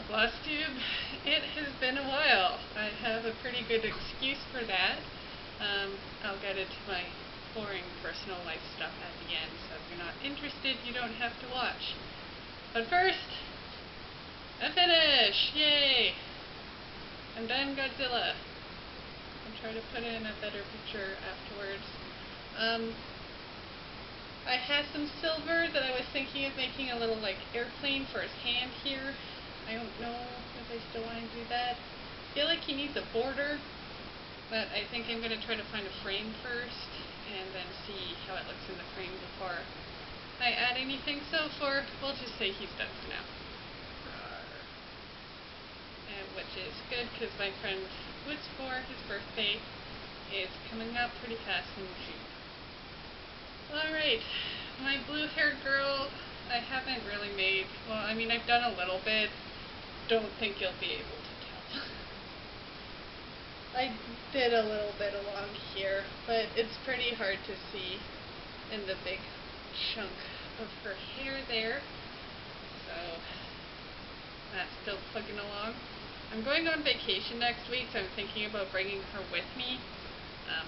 Flosstube, it has been a while. I have a pretty good excuse for that. I'll get into my boring personal life stuff at the end, so if you're not interested, you don't have to watch. But first, a finish! Yay! I'm done Godzilla. I'll try to put in a better picture afterwards. I had some silver that I was thinking of making a little airplane for his hand here. I don't know if I still want to do that. I feel like he needs a border, but I think I'm going to try to find a frame first and then see how it looks in the frame before I add anything. So we'll just say he's done for now. Which is good because my friend Wood's his birthday is coming up pretty fast in June. Alright, my blue-haired girl, I haven't really made, well, I mean, I've done a little bit. Don't think you'll be able to tell. I did a little bit along here, but it's pretty hard to see in the big chunk of her hair there. So that's still plugging along. I'm going on vacation next week, so I'm thinking about bringing her with me. I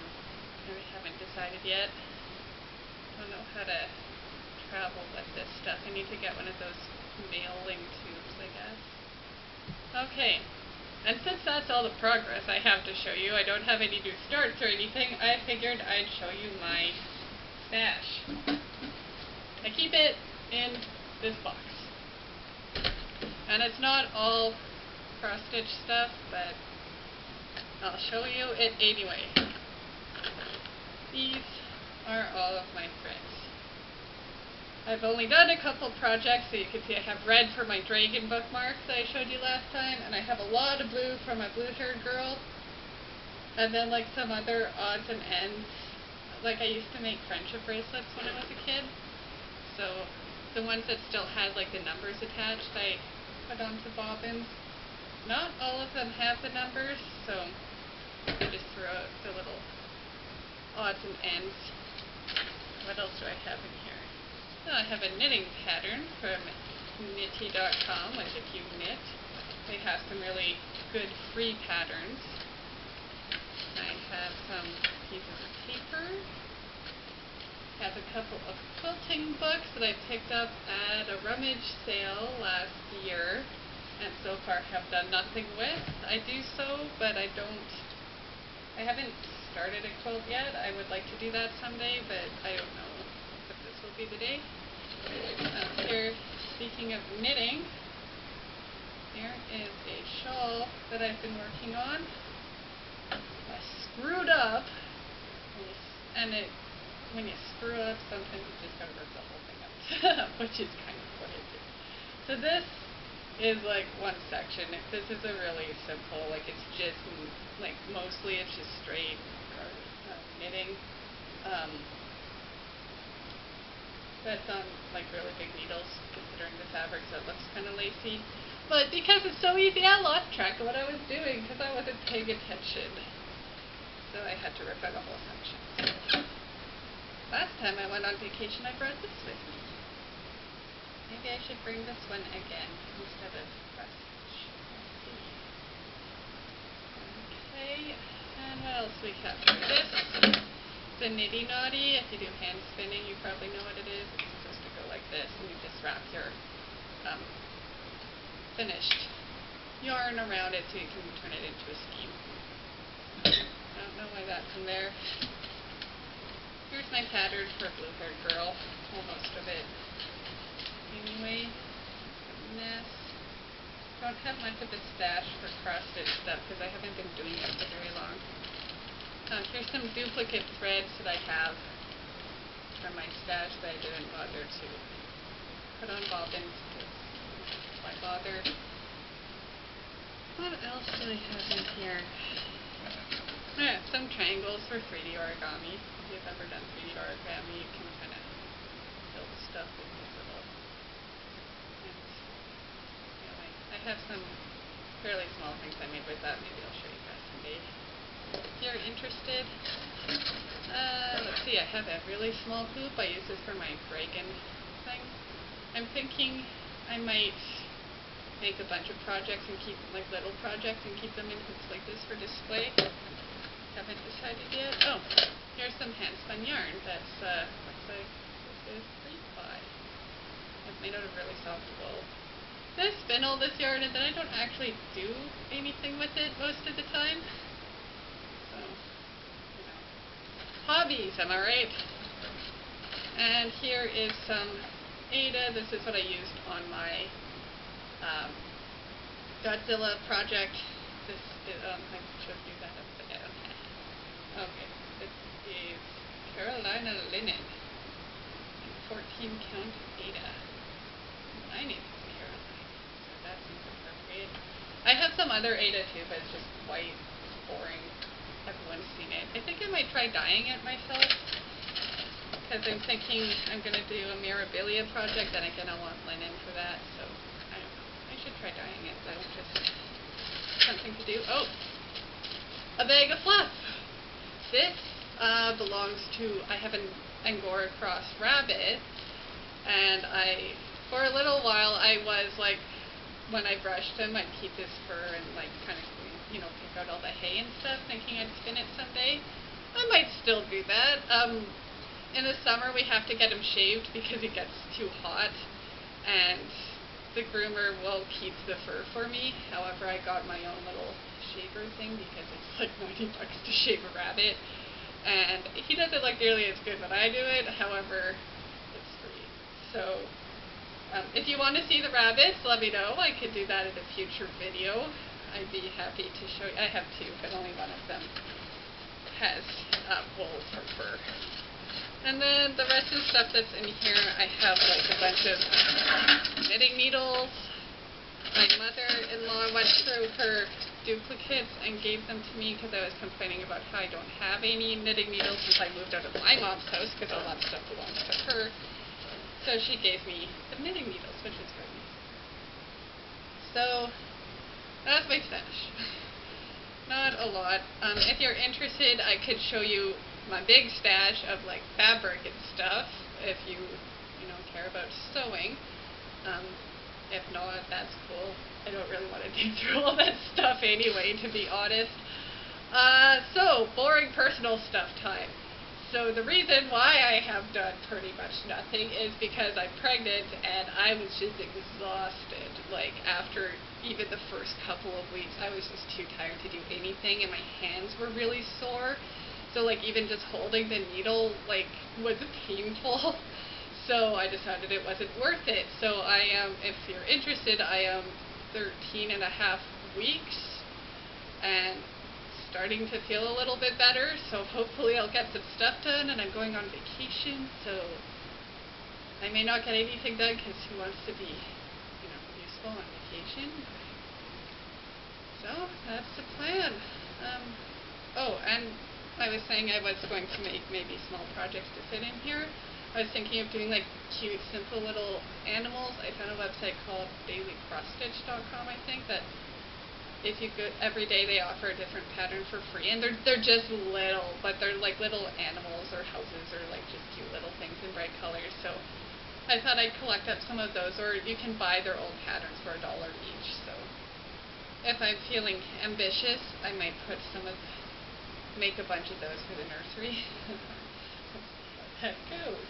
haven't decided yet. I don't know how to travel with this stuff. I need to get one of those mailing tubes, I guess. Okay, and since that's all the progress I have to show you, I don't have any new starts or anything, I figured I'd show you my stash. I keep it in this box. And it's not all cross-stitch stuff, but I'll show you it anyway. These are all of my threads. I've only done a couple projects, so you can see I have red for my dragon bookmark that I showed you last time, and I have a lot of blue for my blue-haired girl, and then some other odds and ends. I used to make friendship bracelets when I was a kid, so the ones that still had the numbers attached I put onto bobbins. Not all of them have the numbers, so I just threw out the little odds and ends. What else do I have in here? Oh, I have a knitting pattern from knitty.com, which if you knit, they have some really good free patterns. I have some pieces of paper. I have a couple of quilting books that I picked up at a rummage sale last year, and so far have done nothing with. I do so, but I haven't started a quilt yet. I would like to do that someday, but I don't know if this will be the day. Here, speaking of knitting, here is a shawl that I've been working on. I screwed up, and when you screw up, sometimes you just gotta rip the whole thing up, which is kind of what I did. So this is one section. This is a really simple, it's just mostly it's just straight knitting. That's on really big needles, considering the fabric, so it looks kind of lacy. But because it's so easy, I lost track of what I was doing because I wasn't paying attention. So I had to rip out a whole section. Last time I went on vacation, I brought this with me. Maybe I should bring this one again instead of cross stitch. Let's see. Okay, and what else we have? This. The Nitty Naughty. If you do hand spinning, you probably know what it is. It's supposed to go like this, and you just wrap your finished yarn around it so you can turn it into a skein. I don't know why that's in there. Here's my pattern for a blue-haired girl. Well, most of it. Anyway, this. Don't have much of a stash for cross-stitch stuff because I haven't been doing it for very long. Here's some duplicate threads that I have from my stash that I didn't bother to put on bobbins because why bother? What else do I have in here? Some triangles for 3D origami. If you've ever done 3D origami, you can kind of build stuff with these little things. Anyway, I have some fairly small things I made with that. Maybe I'll show you guys someday. If you're interested, let's see, I have a really small hoop. I use this for my dragon thing. I'm thinking I might make a bunch of projects and keep like little projects and keep them in hooks like this for display. Haven't decided yet. Oh, here's some hand spun yarn. That's looks like this is 3-ply. It's made out of really soft wool. I spin all this yarn and then I don't actually do anything with it most of the time. So, you know, hobbies, am I right? And here is some Ada. This is what I used on my Godzilla project. This is, I should do that upside down. Okay, this is Carolina linen, 14 count Ada. I need some Carolina, so that seems appropriate. I have some other Ada too, but it's just quite boring. Everyone's seen it. I think I might try dyeing it myself, because I'm thinking I'm going to do a Mirabilia project, and again I want linen for that, so I don't know. I should try dyeing it, though, just something to do. Oh! A bag of fluff! This belongs to, I have an Angora cross rabbit, and for a little while, I was like, when I brushed him, I'd keep his fur and like kind of, you know, pick out all the hay and stuff, thinking I'd spin it someday. I might still do that. In the summer, we have to get him shaved because he gets too hot, and the groomer will keep the fur for me. However, I got my own little shaver thing because it's like $90 to shave a rabbit, and he does it like nearly as good when I do it. However, it's free. So if you want to see the rabbits, let me know. I could do that in a future video. I'd be happy to show you. I have two, but only one of them has wool for fur. And then the rest of the stuff that's in here, I have like a bunch of knitting needles. My mother-in-law went through her duplicates and gave them to me because I was complaining about how I don't have any knitting needles since I moved out of my mom's house, because all that stuff belongs to her. So she gave me the knitting needles, which is great. So that's my stash. Not a lot. If you're interested, I could show you my big stash of like fabric and stuff if you care about sewing. If not, that's cool. I don't really want to dig through all that stuff anyway, to be honest. So, boring personal stuff time. So the reason why I have done pretty much nothing is because I'm pregnant and I was just exhausted. Like, after even the first couple of weeks, I was just too tired to do anything, and my hands were really sore. So, like, even just holding the needle, like, was painful. So I decided it wasn't worth it. So I am, if you're interested, I am 13 and a half weeks and starting to feel a little bit better. So hopefully I'll get some stuff done, and I'm going on vacation. So I may not get anything done because who wants to be, useful on vacation? So that's the plan. Oh, and I was saying I was going to make maybe small projects to fit in here. I was thinking of doing like cute, simple little animals. I found a website called dailycrossstitch.com, I think, that if you go every day they offer a different pattern for free, and they're just little, but they're like little animals or houses or like just cute little things in bright colors. So I thought I'd collect up some of those, or you can buy their old patterns for $1 each. So if I'm feeling ambitious, I might make a bunch of those for the nursery. How that goes.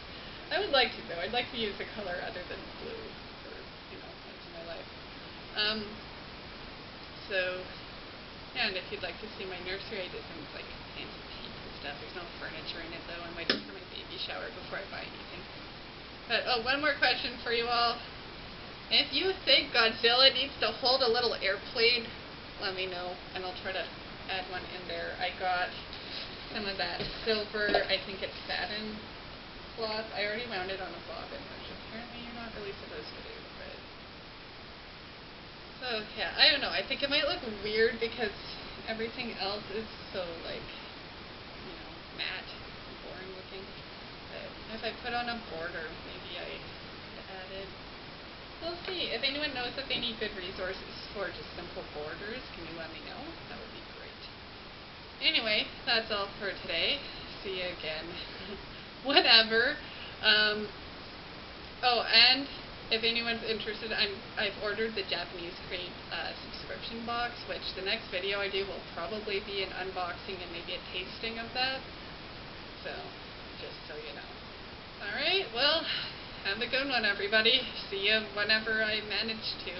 I would like to, though. I'd like to use a color other than blue for, most of my life. So, yeah, and if you'd like to see my nursery, I did some, like, fancy paint and stuff. There's no furniture in it, though. I'm waiting for my baby shower before I buy anything. But, oh, one more question for you all. If you think Godzilla needs to hold a little airplane, let me know, and I'll try to add one in there. I got some of that silver, I think it's satin cloth. I already wound it on a bobbin, which apparently you're not really supposed to do, but... So, yeah, I don't know. I think it might look weird because everything else is so, like, matte and boring looking. But if I put on a border, maybe I could add it. We'll see. If anyone knows of any good resources for just simple borders, can you let me know? That would be great. Anyway, that's all for today. See you again. Whatever. Oh, and if anyone's interested, I've ordered the Japanese crate subscription box, which the next video I do will probably be an unboxing and maybe a tasting of that. So, just so you know. Alright, well, have a good one, everybody. See you whenever I manage to.